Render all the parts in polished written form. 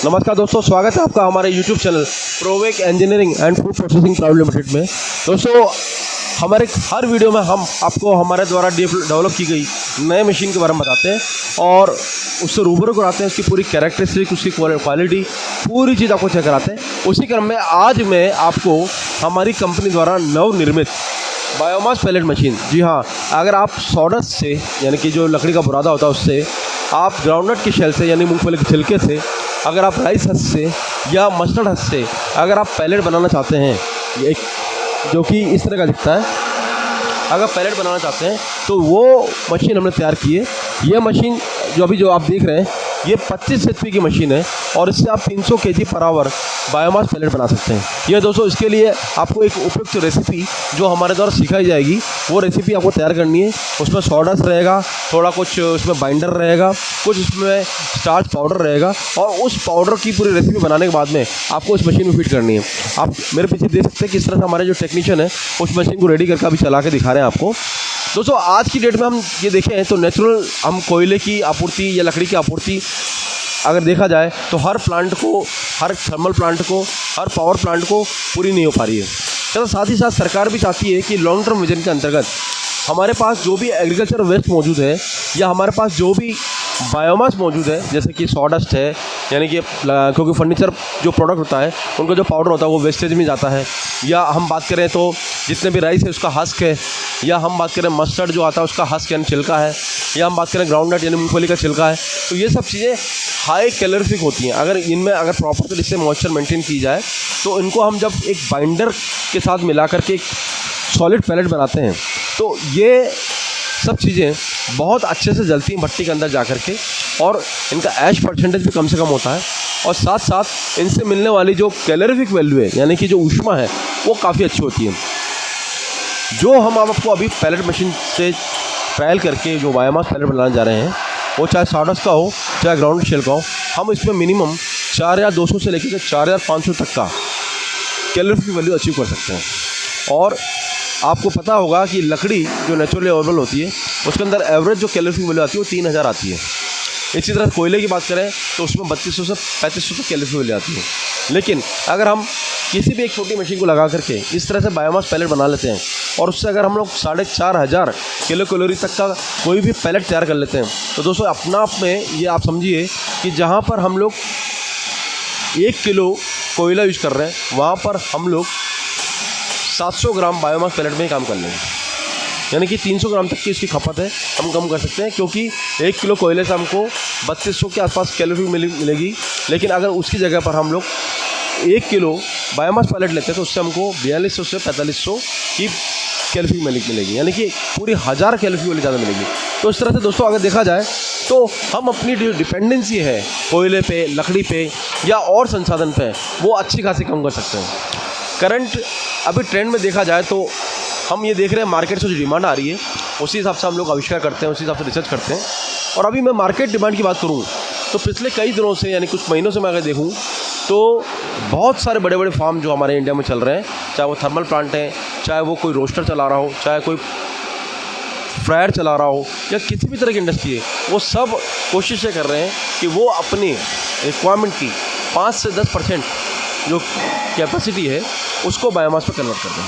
नमस्कार दोस्तों, स्वागत है आपका हमारे YouTube channel Provec engineering and food processing private limited में। दोस्तों, हमारे हर वीडियो में हम आपको हमारे द्वारा डेवलप की गई नए मशीन के बारे में बताते हैं और उससे रूबरू कराते हैं, उसकी पूरी कैरेक्टरिस्टिक, उसकी क्वालिटी, पूरी चीज़ आपको चेक कराते हैं। उसी क्रम में आज मैं आपको हमारी कंपनी द्वारा नवनिर्मित बायोमास पैलेट मशीन, जी हाँ, अगर आप सॉडस्ट से यानी कि जो लकड़ी का बुरादा होता है उससे, आप ग्राउंडनट की शेल से यानी मूंगफली के छिलके से, अगर आप राइस हस्क से या मस्टर्ड हस्क से अगर आप पैलेट बनाना चाहते हैं, एक जो कि इस तरह का दिखता है, अगर पैलेट बनाना चाहते हैं तो वो मशीन हमने तैयार की है। ये मशीन जो आप देख रहे हैं, ये 25 HP की मशीन है और इससे आप 300 kg per hour biomass palette बना सकते हैं। ये दोस्तों, इसके लिए आपको एक उपयुक्त रेसिपी जो हमारे द्वारा सिखाई जाएगी, वो रेसिपी आपको तैयार करनी है। उसमें सॉडस्ट रहेगा, थोड़ा कुछ उसमें बाइंडर रहेगा, कुछ उसमें स्टार्च पाउडर रहेगा और उस पाउडर की पूरी रेसिपी बनाने के बाद में आपको इस मशीन में फिट करनी है। आप मेरे पीछे देख सकते हैं किस तरह से हमारे जो टेक्नीशियन है उस मशीन को रेडी करके अभी चला के दिखा रहे हैं आपको। दोस्तों, आज की डेट में हम ये देखें तो नेचुरल हम कोयले की आपूर्ति या लकड़ी की आपूर्ति अगर देखा जाए तो हर प्लांट को, हर थर्मल प्लांट को, हर पावर प्लांट को पूरी नहीं हो पा रही है। तो साथ ही साथ सरकार भी चाहती है कि लॉन्ग टर्म विजन के अंतर्गत हमारे पास जो भी एग्रीकल्चर वेस्ट मौजूद है या हमारे पास जो भी बायोमास मौजूद है, जैसे कि सॉडस्ट है, यानी कि क्योंकि फर्नीचर जो प्रोडक्ट होता है उनका जो पाउडर होता है वो वेस्टेज में जाता है, या हम बात करें तो जितने भी राइस है उसका हस्क है, या हम बात करें मस्टर्ड जो आता है उसका हस्क यानी छिलका है, या हम बात करें ग्राउंडनट यानी मूंगफली का छिलका है, तो ये सब चीज़ें हाई कैलोरीफिक होती हैं। अगर इनमें अगर प्रॉपर तरीके से मॉइस्चर मेंटेन की जाए तो इनको हम जब एक बाइंडर के साथ मिला करके एक सॉलिड पैलेट बनाते हैं तो ये सब चीज़ें बहुत अच्छे से जलती हैं भट्टी के अंदर जा कर के, और इनका ऐश परसेंटेज भी कम से कम होता है, और साथ साथ इनसे मिलने वाली जो कैलोरीफिक वैल्यू है यानी कि जो ऊष्मा है वो काफ़ी अच्छी होती है। जो हम आपको अभी पैलेट मशीन से ट्रायल करके जो बायोमास पैलेट बनाने जा रहे हैं, वो चाहे सॉडस्ट का हो चाहे ग्राउंड शेल का हो, हम इसमें मिनिमम 4200 से लेकर 4500 तक का कैलोरीफिक वैल्यू अचीव कर सकते हैं। और आपको पता होगा कि लकड़ी जो नेचुरली अवेलेबल होती है उसके अंदर एवरेज जो कैलोरीफिक वैल्यू आती है वो 3000 आती है। इसी तरह कोयले की बात करें तो उसमें 3200 से 3500 तक कैलोरीफिक वैल्यू आती है। लेकिन अगर हम किसी भी एक छोटी मशीन को लगा करके इस तरह से बायोमास पैलेट बना लेते हैं और उससे अगर हम लोग 4500 किलो कैलोरी तक का कोई भी पैलेट तैयार कर लेते हैं, तो दोस्तों अपना आप में ये आप समझिए कि जहाँ पर हम लोग 1 किलो कोयला यूज कर रहे हैं वहाँ पर हम लोग 700 ग्राम बायोमास पैलेट में ही काम कर लेंगे, यानी कि 300 ग्राम तक की इसकी खपत है हम कम कर सकते हैं, क्योंकि 1 किलो कोयले से हमको 3200 के आसपास कैलोरी मिलेगी। लेकिन अगर उसकी जगह पर हम लोग 1 किलो बायोमास पैलेट लेते हैं तो उससे हमको 4200 से 4500 की कैलोरी मिलेगी, यानी कि पूरी 1000 कैलोरी वाली ज़्यादा मिलेगी। तो इस तरह से दोस्तों अगर देखा जाए तो हम अपनी जो डिपेंडेंसी है कोयले पे, लकड़ी पे या और संसाधन पे, वो अच्छी खासी कम कर सकते हैं। करंट अभी ट्रेंड में देखा जाए तो हम ये देख रहे हैं मार्केट से जो डिमांड आ रही है उसी हिसाब से हम लोग आविष्कार करते हैं, उसी हिसाब से रिसर्च करते हैं। और अभी मैं मार्केट डिमांड की बात करूँ तो पिछले कई दिनों से, यानी कुछ महीनों से मैं अगर देखूँ तो बहुत सारे बड़े बड़े फार्म जो हमारे इंडिया में चल रहे हैं, चाहे वो थर्मल प्लांट हैं, चाहे वो कोई रोस्टर चला रहा हो, चाहे कोई फ्रायर चला रहा हो, या किसी भी तरह की इंडस्ट्री है, वो सब कोशिशें कर रहे हैं कि वो अपनी रिक्वायरमेंट की 5 से 10% जो कैपेसिटी है उसको बायोमास पर कन्वर्ट कर दें।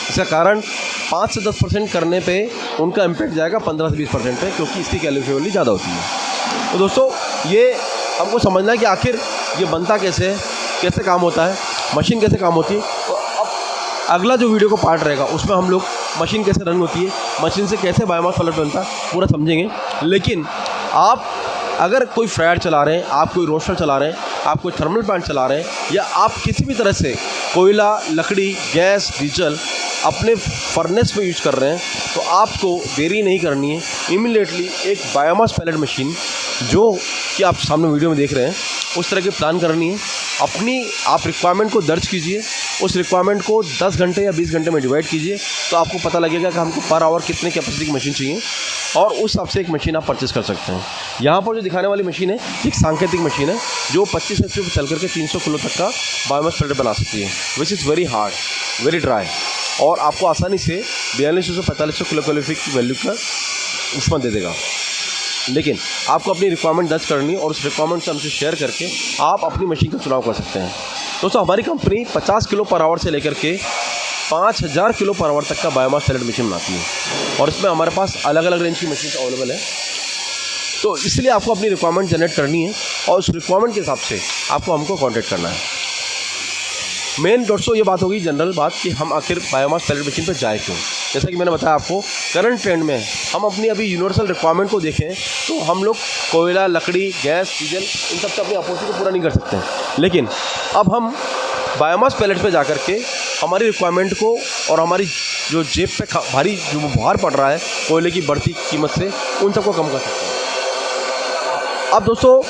इसका कारण 5 से 10% करने पे उनका इम्पैक्ट जाएगा 15 से 20% पे, क्योंकि इसकी कैलोरी वैल्यू ज़्यादा होती है। तो दोस्तों, ये हमको समझना है कि आखिर ये बनता कैसे है, कैसे काम होता है, मशीन कैसे काम होती है। तो अब अगला जो वीडियो का पार्ट रहेगा उसमें हम लोग मशीन कैसे रन होती है, मशीन से कैसे बायोमास पैलेट बनता है, पूरा समझेंगे। लेकिन आप अगर कोई फ्रायर चला रहे हैं, आप कोई रोस्टर चला रहे हैं, आप कोई थर्मल प्लांट चला रहे हैं, या आप किसी भी तरह से कोयला, लकड़ी, गैस, डीजल अपने फर्नेस में यूज कर रहे हैं, तो आपको देरी नहीं करनी है। इमीडिएटली एक बायोमास पैलेट मशीन जो कि आप सामने वीडियो में देख रहे हैं उस तरह की प्लान करनी है। अपनी आप रिक्वायरमेंट को दर्ज कीजिए, उस रिक्वायरमेंट को 10 घंटे या 20 घंटे में डिवाइड कीजिए, तो आपको पता लगेगा कि हमको पर आवर कितने कैपेसिटी की मशीन चाहिए, और उस हिसाब से एक मशीन आप परचेस कर सकते हैं। यहाँ पर जो दिखाने वाली मशीन है एक सांकेतिक मशीन है जो 25 HP पर चल करके 300 किलो तक का बायोमास पैलेट बना सकती है, which is very hard, very dry, और आपको आसानी से 4200 से 4500 किलो कैलोरी की वैल्यू का ऊष्मा दे देगा। लेकिन आपको अपनी रिक्वायरमेंट दर्ज करनी और उस रिक्वायरमेंट से हमसे शेयर करके आप अपनी मशीन का चुनाव कर सकते हैं। दोस्तों हमारी कंपनी 50 किलो पर आवर से लेकर के 5000 किलो पर आवर तक का बायोमास पैलेट मशीन बनाती है और इसमें हमारे पास अलग अलग रेंज की मशीन अवेलेबल है। तो इसलिए आपको अपनी रिक्वायरमेंट जनरेट करनी है और उस रिक्वायरमेंट के हिसाब से आपको हमको कॉन्टैक्ट करना है। मेन दोस्तों ये बात होगी जनरल बात कि हम आखिर बायोमास पैलेट मशीन पर जाए क्यों। जैसा कि मैंने बताया आपको, करंट ट्रेंड में हम अपनी अभी यूनिवर्सल रिक्वायरमेंट को देखें तो हम लोग कोयला, लकड़ी, गैस, डीजल इन सब से अपनी आपूर्ति को पूरा नहीं कर सकते हैं। लेकिन अब हम बायोमास पैलेट पे जा कर के हमारी रिक्वायरमेंट को और हमारी जो जेब पे भारी जो भार पड़ रहा है कोयले की बढ़ती कीमत से, उन सबको कम कर सकते हैं। अब दोस्तों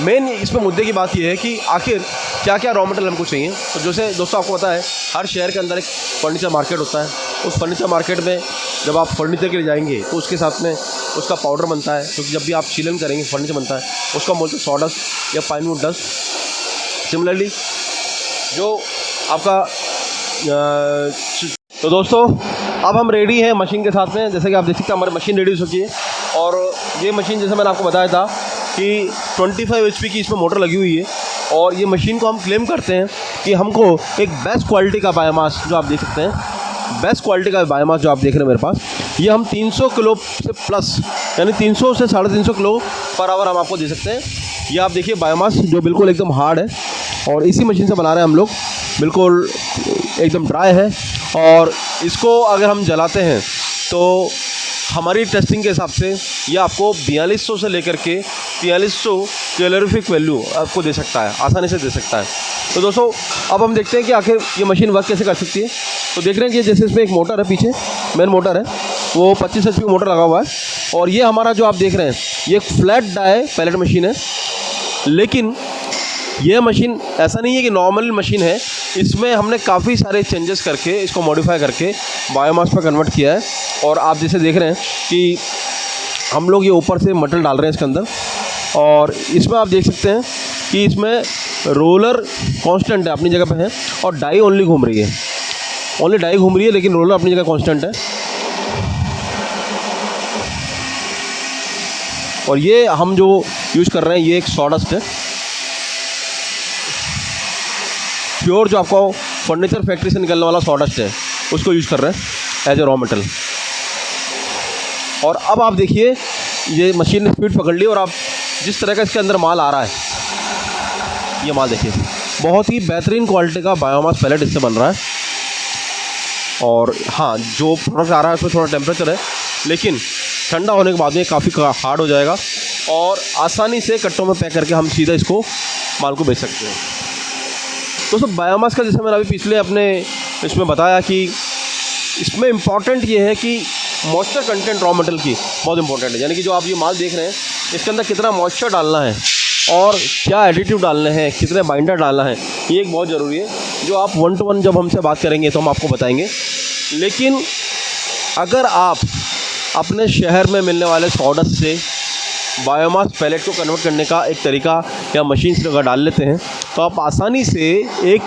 मेन इसमें मुद्दे की बात यह है कि आखिर क्या क्या रॉ मटेरियल हमको चाहिए। तो जैसे दोस्तों आपको पता है हर शहर के अंदर एक फर्नीचर मार्केट होता है। उस फर्नीचर मार्केट में जब आप फर्नीचर के लिए जाएंगे तो उसके साथ में उसका पाउडर बनता है, क्योंकि जब भी आप सीलन करेंगे फर्नीचर बनता है, उसका बोलते हैं सॉडस्ट या पाइनवुड डस्ट। सिमिलरली जो आपका तो दोस्तों अब हम रेडी हैं मशीन के साथ में। जैसे कि आप देख सकते हैं हमारी मशीन रेडी हो चुकी है और ये मशीन जैसे मैंने आपको बताया था कि 25 HP की इसमें मोटर लगी हुई है और ये मशीन को हम क्लेम करते हैं कि हमको एक बेस्ट क्वालिटी का बायोमास, जो आप देख सकते हैं बेस्ट क्वालिटी का बायोमास जो आप देख रहे हैं मेरे पास, ये हम 300 किलो से प्लस यानी 300 से 350 किलो पर आवर हम आपको दे सकते हैं। ये आप देखिए बायोमास जो बिल्कुल एकदम हार्ड है और इसी मशीन से बना रहे हैं हम लोग, बिल्कुल एकदम ड्राई है। और इसको अगर हम जलाते हैं तो हमारी टेस्टिंग के हिसाब से ये आपको 4200 से लेकर के 4300 कैलोरीफिक वैल्यू आपको दे सकता है, आसानी से दे सकता है। तो दोस्तों अब हम देखते हैं कि आखिर ये मशीन वर्क कैसे कर सकती है। तो देख रहे हैं कि जैसे इसमें एक मोटर है, पीछे मेन मोटर है, वो 25 HP मोटर लगा हुआ है और ये हमारा जो आप देख रहे हैं ये एक फ्लैट डाई पैलेट मशीन है। लेकिन ये मशीन ऐसा नहीं है कि नॉर्मल मशीन है, इसमें हमने काफ़ी सारे चेंजेस करके इसको मॉडिफाई करके बायोमास पर कन्वर्ट किया है। और आप जैसे देख रहे हैं कि हम लोग ये ऊपर से मटेरियल डाल रहे हैं इसके अंदर और इसमें आप देख सकते हैं कि इसमें रोलर कांस्टेंट है, अपनी जगह पे है और डाई ओनली घूम रही है, ओनली डाई घूम रही है, लेकिन रोलर अपनी जगह कांस्टेंट है। और ये हम जो यूज़ कर रहे हैं ये एक सॉडस्ट है, प्योर जो आपको फर्नीचर फैक्ट्री से निकलने वाला सॉडस्ट है, उसको यूज़ कर रहे हैं एज ए रॉ मटेरियल। और अब आप देखिए ये मशीन ने स्पीड पकड़ ली और आप जिस तरह का इसके अंदर माल आ रहा है, ये माल देखिए बहुत ही बेहतरीन क्वालिटी का बायोमास पैलेट इससे बन रहा है। और हाँ, जो प्रोडक्ट आ रहा है उसमें थोड़ा टेम्परेचर है, लेकिन ठंडा होने के बाद में काफ़ी हार्ड हो जाएगा और आसानी से कट्टों में पैक करके हम सीधा इसको माल को बेच सकते हैं। दोस्तों बायोमास का जैसे मैंने अभी पिछले अपने इसमें बताया कि इसमें इम्पॉर्टेंट ये है कि मॉइस्चर कंटेंट रॉ मटेरियल की बहुत इंपॉर्टेंट है। यानी कि जो आप ये माल देख रहे हैं इसके अंदर कितना मॉइस्चर डालना है और क्या एडिटिव डालने हैं, कितने बाइंडर डालना है, ये एक बहुत ज़रूरी है, जो आप 1 to 1 जब हमसे बात करेंगे तो हम आपको बताएंगे। लेकिन अगर आप अपने शहर में मिलने वाले सॉडस्ट से बायोमास पैलेट को कन्वर्ट करने का एक तरीका या मशीन से अगर डाल लेते हैं तो आप आसानी से एक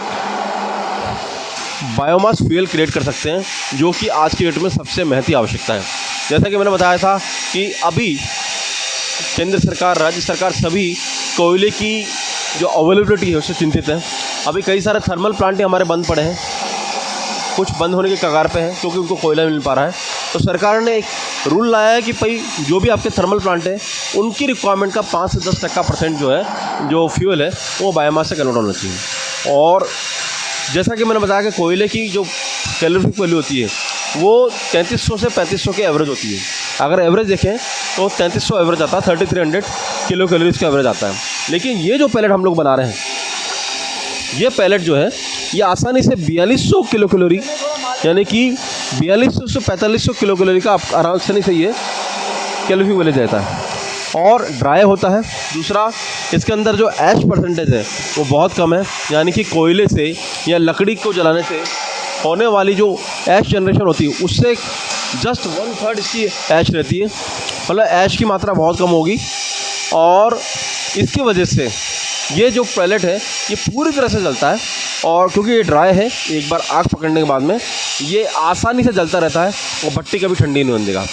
बायोमास फ्यूल क्रिएट कर सकते हैं, जो कि आज की डेट में सबसे महती आवश्यकता है। जैसा कि मैंने बताया था कि अभी केंद्र सरकार, राज्य सरकार सभी कोयले की जो अवेलेबिलिटी है उससे चिंतित है। अभी कई सारे थर्मल प्लांट हमारे बंद पड़े हैं, कुछ बंद होने के कगार पे हैं क्योंकि उनको कोयला मिल पा रहा है। तो सरकार ने एक रूल लाया है कि भाई जो भी आपके थर्मल प्लांट है उनकी रिक्वायरमेंट का 5 से 10% जो है, जो फ्यूल है, वो बायोमास से कन्वर्ट होना चाहिए। और जैसा कि मैंने बताया कि कोयले की जो कैलोरीफिक वैल्यू होती है वो 3300 से 3500 की एवरेज होती है। अगर एवरेज देखें तो 3300 एवरेज आता है, 3300 किलो कैलोरीज का एवरेज आता है। लेकिन ये जो पैलेट हम लोग बना रहे हैं, ये पैलेट जो है ये आसानी से 4200 किलो कैलोरी, यानी कि 4200 से 4500 किलो कैलोरी का आप आसानी से ये कैलोरीफिक वैल्यू देता है और ड्राई होता है। दूसरा, इसके अंदर जो ऐश परसेंटेज है वो बहुत कम है, यानी कि कोयले से या लकड़ी को जलाने से होने वाली जो ऐश जनरेशन होती है उससे जस्ट 1/3 इसकी ऐश रहती है, मतलब ऐश की मात्रा बहुत कम होगी। और इसकी वजह से ये जो पैलेट है ये पूरी तरह से जलता है और क्योंकि ये ड्राई है, एक बार आग पकड़ने के बाद में ये आसानी से जलता रहता है और भट्टी कभी ठंडी नहीं होने देगा।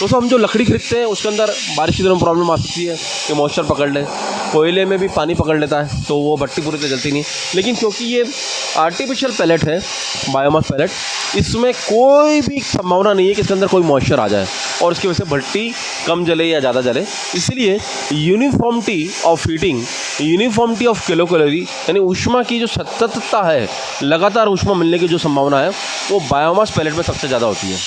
दोस्तों हम जो लकड़ी खरीदते हैं उसके अंदर बारिश के दिनों में प्रॉब्लम आ सकती है कि मॉइस्चर पकड़ ले, कोयले में भी पानी पकड़ लेता है तो वो भट्टी पूरी तरह जलती नहीं। लेकिन क्योंकि ये आर्टिफिशियल पैलेट है, बायोमास पैलेट, इसमें कोई भी संभावना नहीं है कि इसके अंदर कोई मॉइस्चर आ जाए और इसकी वजह से भट्टी कम जले या ज़्यादा जले। इसलिए uniformity of heating, uniformity of kilo calorie, यानी ऊष्मा की जो सततता है, लगातार ऊष्मा मिलने की जो संभावना है, वो बायोमास पैलेट में सबसे ज़्यादा होती है।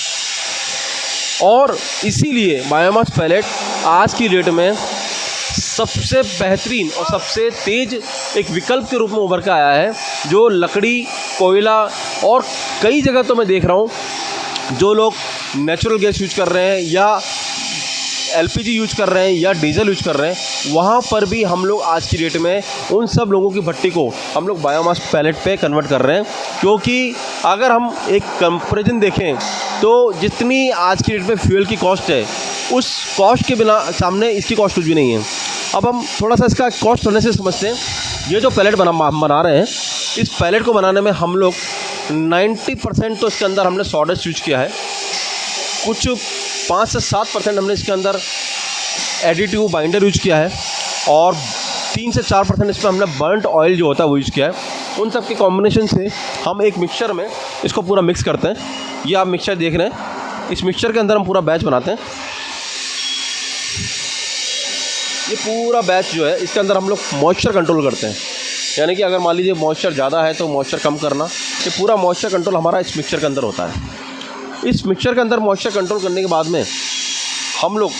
और इसीलिए बायोमास पैलेट आज की डेट में सबसे बेहतरीन और सबसे तेज़ एक विकल्प के रूप में उभर के आया है, जो लकड़ी, कोयला और कई जगह तो मैं देख रहा हूँ जो लोग नेचुरल गैस यूज कर रहे हैं या एलपीजी यूज कर रहे हैं या डीजल यूज कर रहे हैं, वहाँ पर भी हम लोग आज की डेट में उन सब लोगों की भट्टी को हम लोग बायोमास पैलेट पे कन्वर्ट कर रहे हैं। क्योंकि अगर हम एक कंपैरिजन देखें तो जितनी आज की डेट में फ्यूल की कॉस्ट है, उस कॉस्ट के बिना सामने इसकी कॉस्ट कुछ भी नहीं है। अब हम थोड़ा सा इसका कॉस्ट होने से समझते हैं। ये जो पैलेट बना रहे हैं, इस पैलेट को बनाने में हम लोग 90% तो इसके अंदर हमने सॉडस्ट यूज किया है, कुछ 5 से 7% हमने इसके अंदर एडिटिव बाइंडर यूज किया है और 3 से 4% इसमें हमने बर्न्ट ऑयल जो होता है वो यूज़ किया है। उन सब के कॉम्बिनेशन से हम एक मिक्सचर में इसको पूरा मिक्स करते हैं। ये आप मिक्सचर देख रहे हैं, इस मिक्सचर के अंदर हम पूरा बैच बनाते हैं। ये पूरा बैच जो है इसके अंदर हम लोग मॉइस्चर कंट्रोल करते हैं, यानी कि अगर मान लीजिए मॉइस्चर ज़्यादा है तो मॉइस्चर कम करना, ये पूरा मॉइस्चर कंट्रोल हमारा इस मिक्सचर के अंदर होता है। इस मिक्सचर के अंदर मॉइस्चर कंट्रोल करने के बाद में हम लोग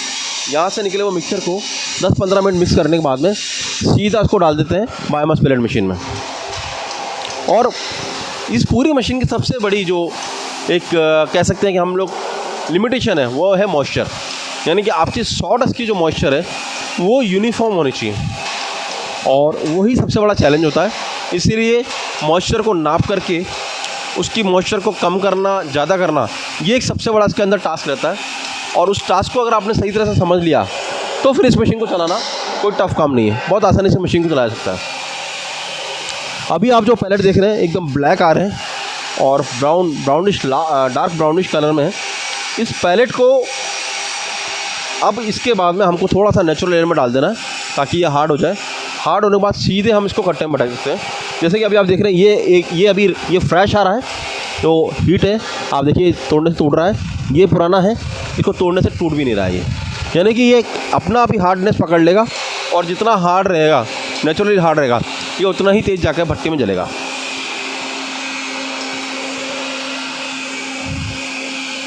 यहाँ से निकले हुए मिक्सचर को 10-15 मिनट मिक्स करने के बाद में सीधा इसको डाल देते हैं बायोमास पैलेट मशीन में। और इस पूरी मशीन की सबसे बड़ी जो एक कह सकते हैं कि हम लोग लिमिटेशन है, वो है मॉइस्चर, यानी कि आपकी सॉडस्ट की जो मॉइस्चर है वो यूनिफॉर्म होनी चाहिए और वही सबसे बड़ा चैलेंज होता है। इसीलिए मॉइस्चर को नाप करके उसकी मॉइस्चर को कम करना, ज़्यादा करना, ये एक सबसे बड़ा इसके अंदर टास्क रहता है। और उस टास्क को अगर आपने सही तरह से समझ लिया तो फिर इस मशीन को चलाना कोई टफ काम नहीं है, बहुत आसानी से मशीन को चलाया सकता है। अभी आप जो पैलेट देख रहे हैं एकदम ब्लैक आ रहे हैं और डार्क ब्राउनिश कलर में है। इस पैलेट को अब इसके बाद में हमको थोड़ा सा नेचुरल एयर में डाल देना है ताकि ये हार्ड हो जाए। हार्ड होने के बाद सीधे हम इसको कट्टे में बैठा सकते हैं। जैसे कि अभी आप देख रहे हैं ये अभी फ्रेश आ रहा है तो हीट है, आप देखिए तोड़ने से टूट रहा है। ये पुराना है, इसको तोड़ने से टूट भी नहीं रहा है ये, यानी कि ये अपना आप ही हार्डनेस पकड़ लेगा और जितना हार्ड रहेगा, नेचुरली हार्ड रहेगा, ये उतना ही तेज़ जाकर भट्टी में जलेगा।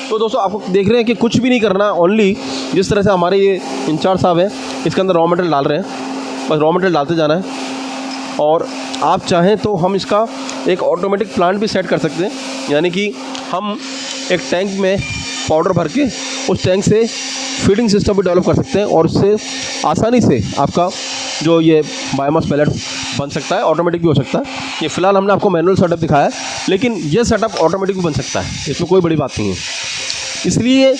तो दोस्तों आपको देख रहे हैं कि कुछ भी नहीं करना, ओनली जिस तरह से हमारे ये इंचार्ज साहब हैं इसके अंदर रॉ मटेरियल डाल रहे हैं, बस रॉ मटेरियल डालते जाना है। और आप चाहें तो हम इसका एक ऑटोमेटिक प्लांट भी सेट कर सकते हैं, यानी कि हम एक टैंक में पाउडर भर के उस टैंक से फीडिंग सिस्टम भी डेवलप कर सकते हैं और उससे आसानी से आपका जो ये बायोमास पैलेट बन सकता है, ऑटोमेटिक भी हो सकता है। ये फ़िलहाल हमने आपको मैनुअल सेटअप दिखाया है, लेकिन ये सेटअप ऑटोमेटिक भी बन सकता है, इसमें कोई बड़ी बात नहीं है। इसलिए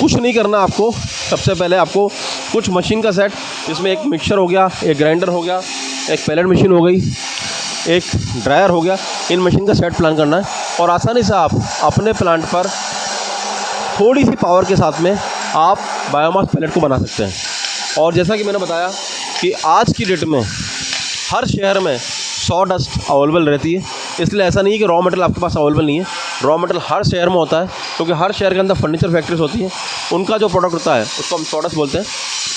कुछ नहीं करना आपको, सबसे पहले आपको कुछ मशीन का सेट, जिसमें एक मिक्सर हो गया, एक ग्राइंडर हो गया, एक पैलेट मशीन हो गई, एक ड्रायर हो गया, इन मशीन का सेट प्लान करना है और आसानी से आप अपने प्लांट पर थोड़ी सी पावर के साथ में आप बायोमास पैलेट को बना सकते हैं। और जैसा कि मैंने बताया कि आज की डेट में हर शहर में सॉडस्ट अवेलेबल रहती है, इसलिए ऐसा नहीं है कि रॉ मटेरियल आपके पास अवेलेबल नहीं है। रॉ मटेरियल हर शहर में होता है, क्योंकि हर शहर के अंदर फर्नीचर फैक्ट्रीज होती हैं, उनका जो प्रोडक्ट होता है उसको हम सॉडस्ट बोलते हैं।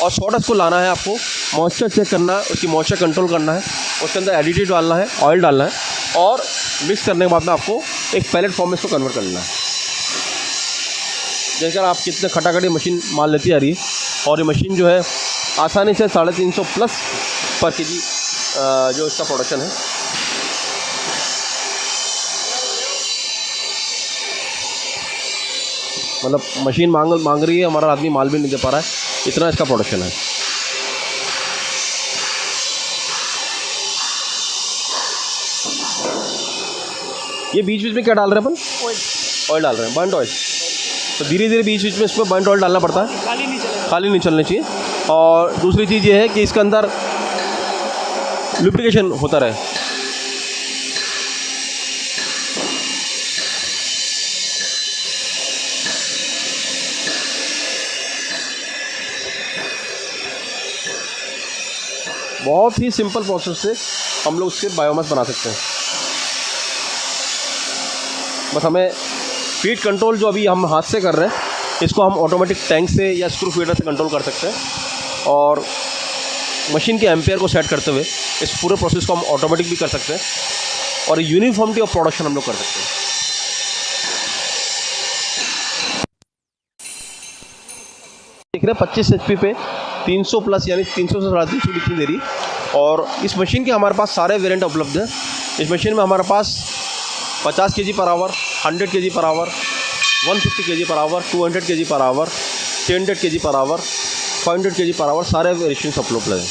और सॉडस्ट को लाना है, आपको मॉइस्चर चेक करना है, उसकी मॉइस्चर कंट्रोल करना है, उसके अंदर एडिटिव डालना है, ऑयल डालना है और मिक्स करने के बाद में आपको एक पैलेट फॉर्म में इसको कन्वर्ट कर लेना है। जैसे आप कितने खटाखटी मशीन माल लेती आ रही है और ये मशीन जो है आसानी से 350 प्लस पर केजी जो इसका प्रोडक्शन है। मतलब मशीन मांग रही है, हमारा आदमी माल भी नहीं दे पा रहा है, इतना इसका प्रोडक्शन है। ये बीच बीच में क्या डाल रहे हैं अपन? ऑयल डाल रहे हैं, बर्न्ट ऑयल। तो धीरे धीरे बीच बीच में इसमें बर्न्ट ऑयल डालना पड़ता है, खाली नहीं चलना चाहिए। और दूसरी चीज़ ये है कि इसके अंदर लुब्रिकेशन होता रहे। बहुत ही सिंपल प्रोसेस से हम लोग उसके बायोमास बना सकते हैं। बस हमें फीड कंट्रोल जो अभी हम हाथ से कर रहे हैं, इसको हम ऑटोमेटिक टैंक से या स्क्रू फीडर से कंट्रोल कर सकते हैं और मशीन के एम्पेयर को सेट करते हुए इस पूरे प्रोसेस को हम ऑटोमेटिक भी कर सकते हैं और यूनिफॉर्मिटी ऑफ प्रोडक्शन हम लोग कर सकते हैं। देख रहे हैं 25 HP पे 300 प्लस यानी 300 से 350 लिखनी दे रही। और इस मशीन के हमारे पास सारे वेरिएंट उपलब्ध हैं। इस मशीन में हमारे पास 50 kg per hour, 100 kg per hour, 150 kg per hour, 200 kg per hour, 300 kg per hour, 500 kg per hour सारे वेरिएशंस उपलब्ध हैं।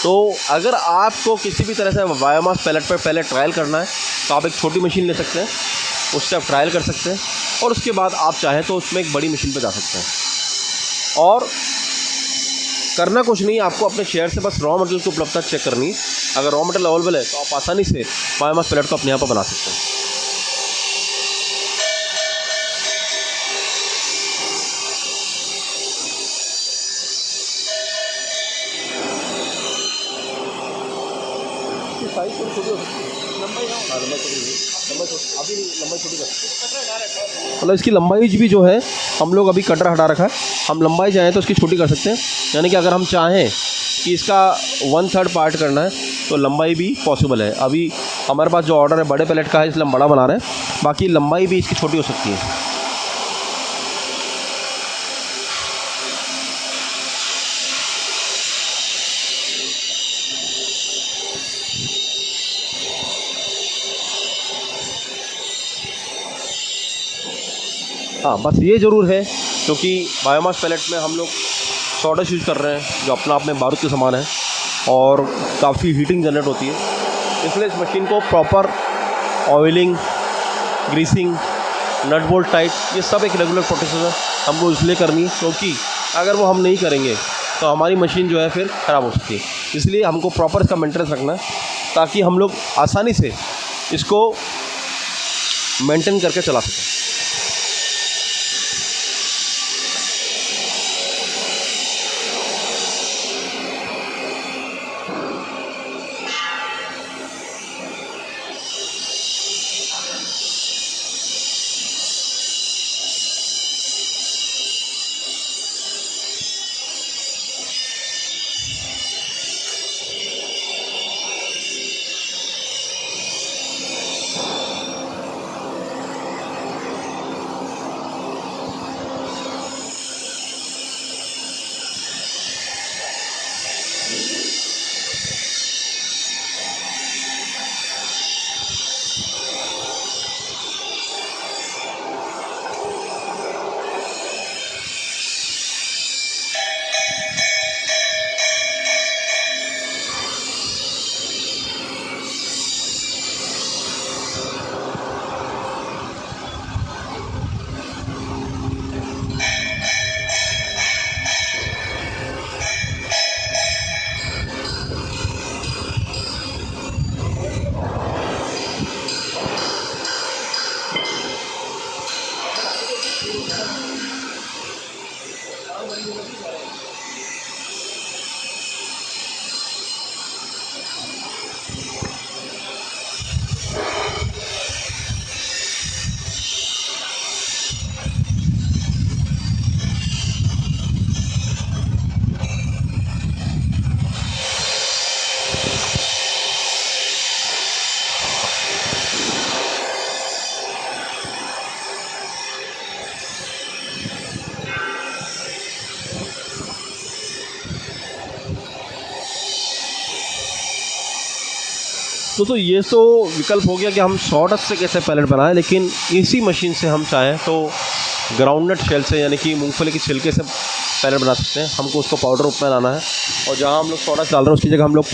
तो अगर आपको किसी भी तरह से बायोमास पैलेट पर पहले ट्रायल करना है तो आप एक छोटी मशीन ले सकते हैं, उससे आप ट्रायल कर सकते हैं और उसके बाद आप चाहें तो उसमें एक बड़ी मशीन पर जा सकते हैं। और करना कुछ नहीं, आपको अपने शहर से बस रॉ मटेरियल की उपलब्धता चेक करनी है। अगर रॉ मटेरियल अवेलेबल है तो आप आसानी से बायोमास पैलेट को अपने यहाँ पर बना सकते हैं। साइज थोड़ी छोटी हो सकती है, लंबाई अभी लंबाई छोटी कर सकते हैं। मतलब इसकी लंबाई भी जो है हम लोग अभी कटर हटा रखा है, हम लंबाई चाहें तो इसकी छोटी कर सकते हैं। यानी कि अगर हम चाहें कि इसका 1/3 पार्ट करना है तो लंबाई भी पॉसिबल है। अभी हमारे पास जो ऑर्डर है बड़े पैलेट का है, इसलिए हम बड़ा बना रहे हैं, बाकी लंबाई भी इसकी छोटी हो सकती है। हाँ, बस ये ज़रूर है क्योंकि बायोमास पैलेट में हम लोग सॉडस्ट यूज़ कर रहे हैं जो अपना आप में बारूद के समान है और काफ़ी हीटिंग जनरेट होती है, इसलिए इस मशीन को proper oiling, greasing, nut bolt tight, ये सब एक रेगुलर प्रोसेस है हमको इसलिए करनी है क्योंकि अगर वो हम नहीं करेंगे तो हमारी मशीन जो है फिर ख़राब हो सकती है। इसलिए हमको प्रॉपर इसका मेंटेनेंस रखना है ताकि हम लोग आसानी से इसको मेंटेन करके चला सकें। तो ये तो विकल्प हो गया कि हम सॉडस्ट से कैसे पैलेट बनाएं, लेकिन इसी मशीन से हम चाहें तो ग्राउंडनट शेल से यानी कि मूंगफली के छिलके से पैलेट बना सकते हैं। हमको उसको पाउडर रूप में लाना है और जहाँ हम लोग सॉडस्ट डाल रहे हैं उसकी जगह हम लोग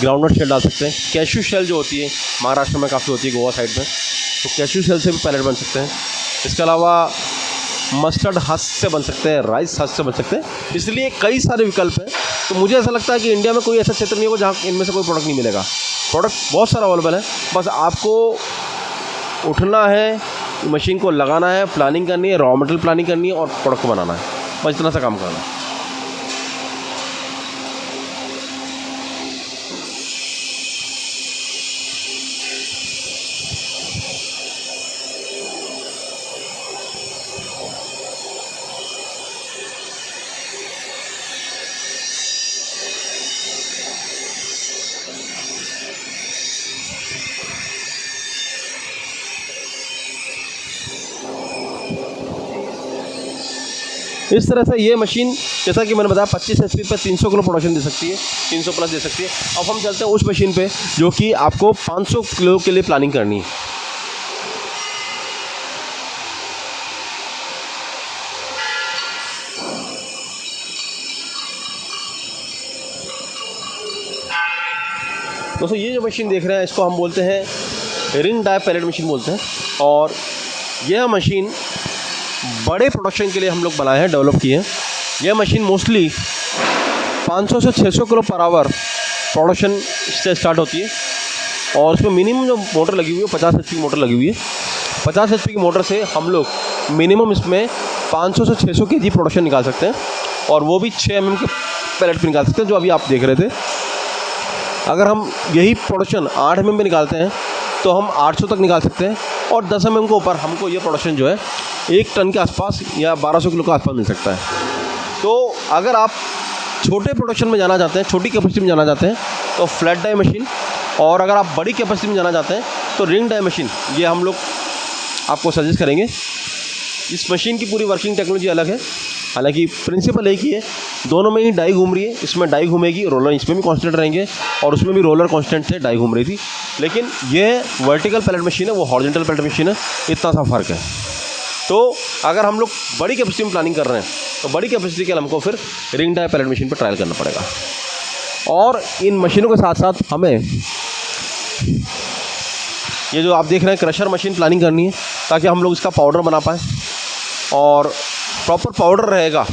ग्राउंडनट शेल डाल सकते हैं। कैश्यू शेल जो होती है महाराष्ट्र में काफ़ी होती है, गोवा साइड में, तो कैश्यू शेल से भी पैलेट बन सकते हैं। इसके अलावा मस्टर्ड हस्क से बन सकते हैं, राइस हस्क से बन सकते हैं। इसलिए कई सारे विकल्प हैं। तो मुझे ऐसा लगता है कि इंडिया में कोई ऐसा क्षेत्र नहीं होगा जहाँ इनमें से कोई प्रोडक्ट नहीं मिलेगा। प्रोडक्ट बहुत सारा अवेलेबल है, बस आपको उठना है, मशीन को लगाना है, प्लानिंग करनी है, रॉ मटेरियल प्लानिंग करनी है और प्रोडक्ट को बनाना है, बस इतना सा काम करना है। इस तरह से ये मशीन जैसा कि मैंने बताया 25 HP पे 300 किलो प्रोडक्शन दे सकती है, 300 प्लस दे सकती है। अब हम चलते हैं उस मशीन पे जो कि आपको 500 किलो के लिए प्लानिंग करनी है। दोस्तों ये जो मशीन देख रहे हैं इसको हम बोलते हैं रिंग डाई पैलेट मशीन बोलते हैं, और यह मशीन बड़े प्रोडक्शन के लिए हम लोग बनाए हैं, डेवलप किए हैं। यह मशीन मोस्टली 500 से 600 किलो पर आवर प्रोडक्शन से स्टार्ट होती है, और उसमें मिनिमम जो मोटर लगी हुई है 50 HP की मोटर लगी हुई है। 50 HP की मोटर से हम लोग मिनिमम इसमें 500 से 600 kg प्रोडक्शन निकाल सकते हैं, और वो भी 6 mm के पैलेट पर निकाल सकते हैं, जो अभी आप देख रहे थे। अगर हम यही प्रोडक्शन 8 mm में निकालते हैं तो हम 800 तक निकाल सकते हैं, और 10 mm के ऊपर हमको ये प्रोडक्शन जो है 1 टन के आसपास या 1200 किलो के आसपास मिल सकता है। तो अगर आप छोटे प्रोडक्शन में जाना चाहते हैं, छोटी कैपेसिटी में जाना चाहते हैं, तो फ्लैट डाई मशीन, और अगर आप बड़ी कैपेसिटी में जाना चाहते हैं तो रिंग डाई मशीन, ये हम लोग आपको सजेस्ट करेंगे। इस मशीन की पूरी वर्किंग टेक्नोलॉजी अलग है, हालांकि प्रिंसिपल एक ही है, दोनों में ही डाई घूम रही है। इसमें डाई घूमेगी, रोलर इसमें भी कांस्टेंट रहेंगे, और उसमें भी रोलर कांस्टेंट से डाई घूम रही थी। लेकिन ये वर्टिकल पैलेट मशीन है, वो हॉरिजॉन्टल पैलेट मशीन है, इतना सा फ़र्क है। तो अगर हम लोग बड़ी कैपेसिटी में प्लानिंग कर रहे हैं तो बड़ी कैपेसिटी के लिए हमको फिर रिंग डाई पैलेट मशीन पर ट्रायल करना पड़ेगा। और इन मशीनों के साथ साथ हमें ये जो आप देख रहे हैं क्रशर मशीन प्लानिंग करनी है, ताकि हम लोग इसका पाउडर बना पाएँ, और प्रॉपर पाउडर रहेगा,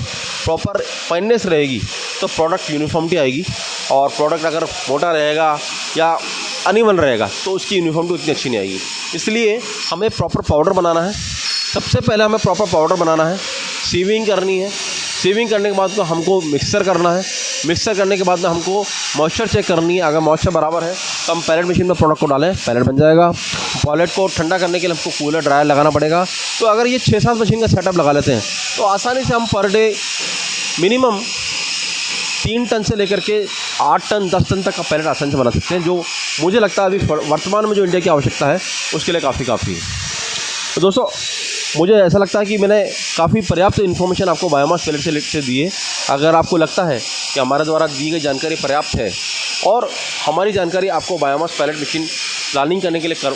प्रॉपर फाइननेस रहेगी, तो प्रोडक्ट यूनिफॉर्मिटी आएगी। और प्रोडक्ट अगर मोटा रहेगा या अनइवन रहेगा तो उसकी यूनिफॉर्मिटी उतनी अच्छी नहीं आएगी। इसलिए हमें प्रॉपर पाउडर बनाना है। सबसे पहले हमें प्रॉपर पाउडर बनाना है, सीविंग करनी है। सीविंग करने के बाद तो हमको मिक्सर करना है। मिक्सर करने के बाद में हमको मॉइस्चर चेक करनी है। अगर मॉइस्चर बराबर है तो हम पैलेट मशीन में प्रोडक्ट को डालें, पैलेट बन जाएगा। पैलेट को ठंडा करने के लिए हमको कूलर ड्रायर लगाना पड़ेगा। तो अगर ये 6-7 मशीन का सेटअप लगा लेते हैं तो आसानी से हम पर डे मिनिमम 3 टन से लेकर के 8 टन 10 टन तक का पैलेट आसानी से बना सकते हैं, जो मुझे लगता है अभी वर्तमान में जो इंडिया की आवश्यकता है उसके लिए काफ़ी है। तो दोस्तों मुझे ऐसा लगता है कि मैंने काफ़ी पर्याप्त इन्फॉर्मेशन आपको बायोमास पैलेट से दी है। अगर आपको लगता है कि हमारे द्वारा दी गई जानकारी पर्याप्त है और हमारी जानकारी आपको बायोमास पैलेट मशीन प्लानिंग करने के लिए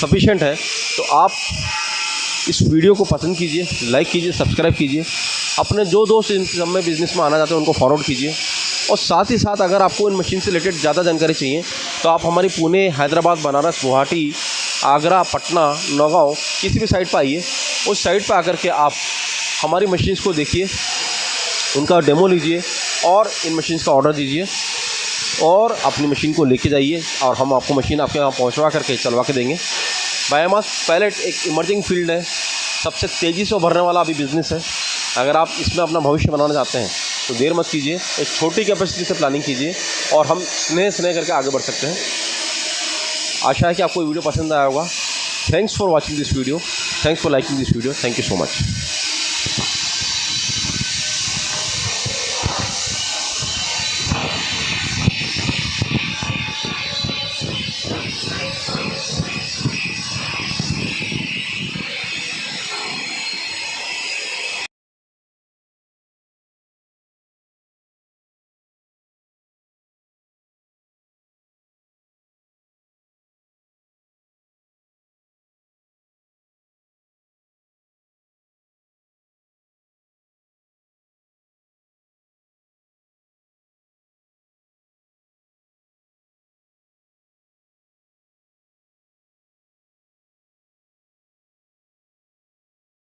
सफिशिएंट है, तो आप इस वीडियो को पसंद कीजिए, लाइक कीजिए, सब्सक्राइब कीजिए। अपने जो दोस्त इन सब में बिज़नेस में आना चाहते हैं उनको फॉरवर्ड कीजिए। और साथ ही साथ अगर आपको इन मशीन से रिलेटेड ज़्यादा जानकारी चाहिए तो आप हमारी पुणे, हैदराबाद, बनारस, गुवाहाटी, आगरा, पटना, नौगांव किसी भी साइट पर आइए। उस साइट पर आकर के आप हमारी मशीन्स को देखिए, उनका डेमो लीजिए और इन मशीन्स का ऑर्डर दीजिए और अपनी मशीन को लेके जाइए, और हम आपको मशीन आपके यहाँ पहुँचवा करके चलवा के देंगे। बायोमास पैलेट एक इमर्जिंग फील्ड है, सबसे तेज़ी से उभरने वाला अभी बिज़नेस है। अगर आप इसमें अपना भविष्य बनाना चाहते हैं तो देर मत कीजिए, एक छोटी कैपेसिटी से प्लानिंग कीजिए और हम स्नेह करके आगे बढ़ सकते हैं। आशा है कि आपको वीडियो पसंद आया होगा। Thanks for watching this video, thanks for liking this video, thank you so much.